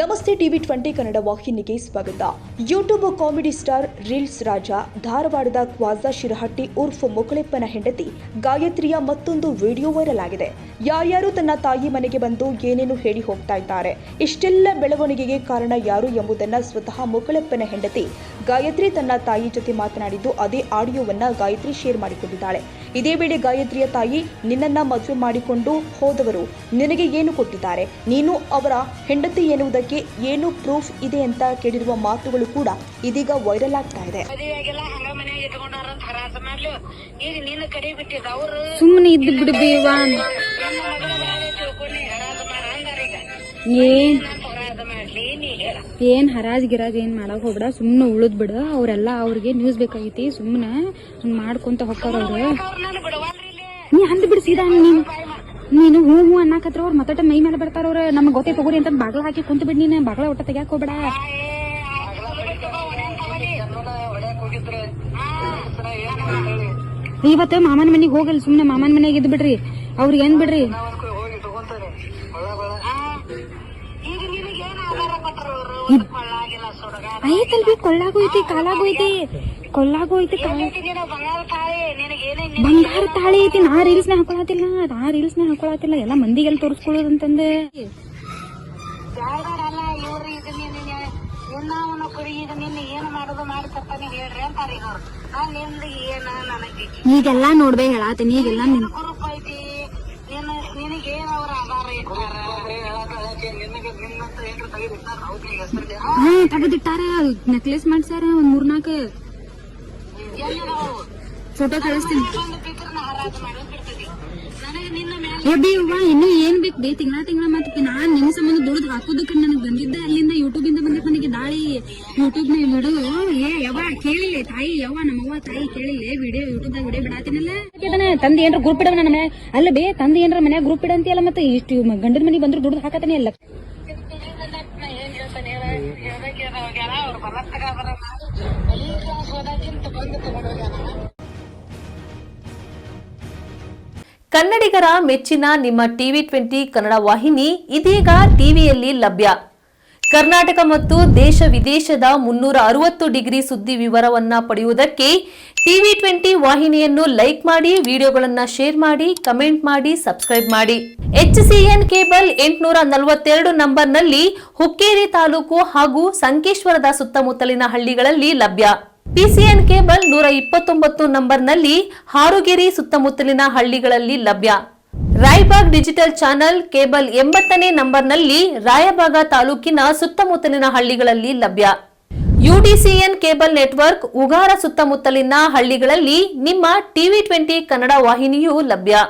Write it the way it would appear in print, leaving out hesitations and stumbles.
ನಮಸ್ತೆ TV20 ಕನ್ನಡ ವಾಹಿನಿಗೆ ಸ್ವಾಗತ. ಯೂಟ್ಯೂಬ್ ಕಾಮಿಡಿ ಸ್ಟಾರ್ ರೀಲ್ಸ್ ರಾಜ ಧಾರವಾಡದ ಕ್ವಾಜಾ ಶಿರಹಟ್ಟಿ ಉರ್ಫ್ ಮೊಕಳೆಪ್ಪನ ಹೆಂಡತಿ ಗಾಯತ್ರಿಯ ಮತ್ತೊಂದು ವಿಡಿಯೋ ವೈರಲ್ ಆಗಿದೆ. ಯಾರ್ಯಾರು ತನ್ನ ತಾಯಿ ಮನೆಗೆ ಬಂದು ಏನೇನು ಹೇಳಿ ಹೋಗ್ತಾ ಇದ್ದಾರೆ, ಇಷ್ಟೆಲ್ಲ ಬೆಳವಣಿಗೆಗೆ ಕಾರಣ ಯಾರು ಎಂಬುದನ್ನು ಸ್ವತಃ ಮೊಕಳೆಪ್ಪನ ಹೆಂಡತಿ ಗಾಯತ್ರಿ ತನ್ನ ತಾಯಿ ಜೊತೆ ಮಾತನಾಡಿದ್ದು ಅದೇ ಆಡಿಯೋವನ್ನ ಗಾಯತ್ರಿ ಶೇರ್ ಮಾಡಿಕೊಂಡಿದ್ದಾಳೆ. ಇದೇ ವೇಳೆ ಗಾಯತ್ರಿಯ ತಾಯಿ, ನಿನ್ನನ್ನ ಮದುವೆ ಮಾಡಿಕೊಂಡು ಹೋದವರು ನಿನಗೆ ಏನು ಕೊಟ್ಟಿದ್ದಾರೆ, ನೀನು ಅವರ ಹೆಂಡತಿ ಎನ್ನುವುದಕ್ಕೆ ಏನು ಪ್ರೂಫ್ ಇದೆ ಅಂತ ಕೇಳಿರುವ ಮಾತುಗಳು ಕೂಡ ಇದೀಗ ವೈರಲ್ ಆಗ್ತಾ ಇದೆ. ಸುಮ್ಮನೆ ಇದ್ದು ಬಿಡ್ಬೇವಾ, ಏನ್ ಹರಾಜ್ ಗಿರಾಜ್ ಏನ್ ಮಾಡಕ್ ಹೋಗ್ಬಿಡ, ಸುಮ್ನೆ ಉಳಿದ್ ಬಿಡ. ಅವ್ರೆಲ್ಲ ಅವ್ರಿಗೆ ನ್ಯೂಸ್ ಬೇಕಾಗೈತಿ, ಸುಮ್ನೆ ಮಾಡ್ಕೊಂತ ಹೋಗ್ತಾರ ಅವ್ರು. ನೀ ಅಂದ್ ಬಿಡ್ ಸೀದಾ, ನೀನು ಹೂ ಹೂ ಅನ್ನಕತ್ರ ಅವ್ರು ಮತ್ತಟ ಮೈ ಮೇಲೆ ಬರ್ತಾರ ಅವ್ರ. ನಮ್ಗೆ ಗೊತ್ತೇ ತಗೋರಿ ಅಂತ ಬಾಗ್ಲ ಹಾಕಿ ಕುಂತ ಬಿಡ್, ನೀನ್ ಬಾಗ್ಲ ಒಟ್ಟ ತೆಗ್ಯಾಕ ಹೋಗ್ಬೇಡ. ಇವತ್ತು ಮಾಮನ ಮನೆಗೆ ಹೋಗಲ್, ಸುಮ್ನೆ ಮಾಮನ ಮನೆಗೆ ಇದ್ ಬಿಡ್ರಿ, ಅವ್ರಿಗೆ ಏನ್ ಬಿಡ್ರಿ. ಐತಲ್ವಿ ಕೊಳ್ಳಾಗೋಯ್ತಿ, ಕಾಲಾಗೋಯ್ತಿ, ಕೊಳ್ಳಾಗೋಯ್ತಿ, ಬಂಗಾರ ತಾಳಿ ಐತಿ. ನಾ ರೀಲ್ಸ್ ನ ಹಾಕೊಳತಿಲ್ಲ, ಎಲ್ಲ ಮಂದಿಗೆಲ್ಲ ತೋರಿಸ್ಕೊಳ್ಳೋದಂತಂದೆ. ಈಗೆಲ್ಲಾ ನೋಡ್ಬೇ ಹೇಳಾತೀನಿ, ಈಗೆಲ್ಲ ತೆಗೆದಿಟ್ಟಾರ, ನೆಕ್ಲೆಸ್ ಮಾಡ್ಸಾರ ಒಂದ್ 3-4 ಫೋಟೋ ಕಳಿಸ್ತೀನಿ. ಇನ್ನು ಏನ್ ಬೇಕು ಬೇ, ತಿಂಗಳ ಮತ್ತೆ ನಾನ್ ನಿಮ್ ಸಂಬಂಧ ದುಡ್ದು ಹಾಕೋದಕ್ಕೆ ನನಗ್ ಬಂದಿದ್ದೆ, ಅಲ್ಲಿಂದ ಯೂಟ್ಯೂಬ್ ಇಂದ ಬಂದಿದ್ ನನಗೆ ದಾಳಿ. ಯೂಟ್ಯೂಬ್ ನ ಬಿಡು, ಯವ್ವ ಕೇಳಿಲ್ಲ ತಾಯಿ, ಯವ್ವ ನಮ್ಮವ್ವ ತಾಯಿ ಕೇಳಿಲ್ಲ, ಯೂಟ್ಯೂಬ್ ದಾಗ ವಿಡಿಯೋ ಬಿಡಾತೀನಲ್ಲ. ತಂದೆ ಏನ್ರ ಗ್ರೂಪ್ ಇಡವ ನನ್ನ ಮನೆ ಅಲ್ಲ ಬೇ, ತಂದೆ ಏನ್ರ ಮನ್ಯಾಗ ಗ್ರೂಪ್ ಇಡಂತಿಯಲ್ಲ, ಮತ್ತೆ ಇಷ್ಟು ಗಂಡನ ಮನೆಗೆ ಬಂದ್ರು ದುಡ್ದು ಹಾಕತಾನೆ ಅಲ್ಲ. ಕನ್ನಡಿಗರ ಮೆಚ್ಚಿನ ನಿಮ್ಮ TV20 ಕನ್ನಡ ವಾಹಿನಿ ಇದೀಗ ಟಿವಿಯಲ್ಲಿ ಲಭ್ಯ. ಕರ್ನಾಟಕ ಮತ್ತು ದೇಶ ವಿದೇಶದ 360 ಡಿಗ್ರಿ ಸುದ್ದಿ ವಿವರವನ್ನ ಪಡೆಯುವುದಕ್ಕೆ TV20 ವಾಹಿನಿಯನ್ನು ಲೈಕ್ ಮಾಡಿ, ವಿಡಿಯೋಗಳನ್ನು ಶೇರ್ ಮಾಡಿ, ಕಮೆಂಟ್ ಮಾಡಿ, ಸಬ್ಸ್ಕ್ರೈಬ್ ಮಾಡಿ. HCN ಕೇಬಲ್ 842 ನಂಬರ್ನಲ್ಲಿ ಹುಕ್ಕೇರಿ ತಾಲೂಕು ಹಾಗೂ ಸಂಕೇಶ್ವರದ ಸುತ್ತಮುತ್ತಲಿನ ಹಳ್ಳಿಗಳಲ್ಲಿ ಲಭ್ಯ. PCN ಕೇಬಲ್ 129 ನಂಬರ್ನಲ್ಲಿ ಹಾರುಗೆರೆ ಸುತ್ತಮುತ್ತಲಿನ ಹಳ್ಳಿಗಳಲ್ಲಿ ಲಭ್ಯ. ರಾಯಬಾಗ್ ಡಿಜಿಟಲ್ ಚಾನೆಲ್ ಕೇಬಲ್ 80ನೇ ನಂಬರ್ನಲ್ಲಿ ರಾಯಬಾಗ ತಾಲೂಕಿನ ಸುತ್ತಮುತ್ತಲಿನ ಹಳ್ಳಿಗಳಲ್ಲಿ ಲಭ್ಯ. UDCN ಕೇಬಲ್ ನೆಟ್ವರ್ಕ್ ಉಗಾರ ಸುತ್ತಮುತ್ತಲಿನ ಹಳ್ಳಿಗಳಲ್ಲಿ ನಿಮ್ಮ TV20 ಕನ್ನಡ ವಾಹಿನಿಯೂ ಲಭ್ಯ.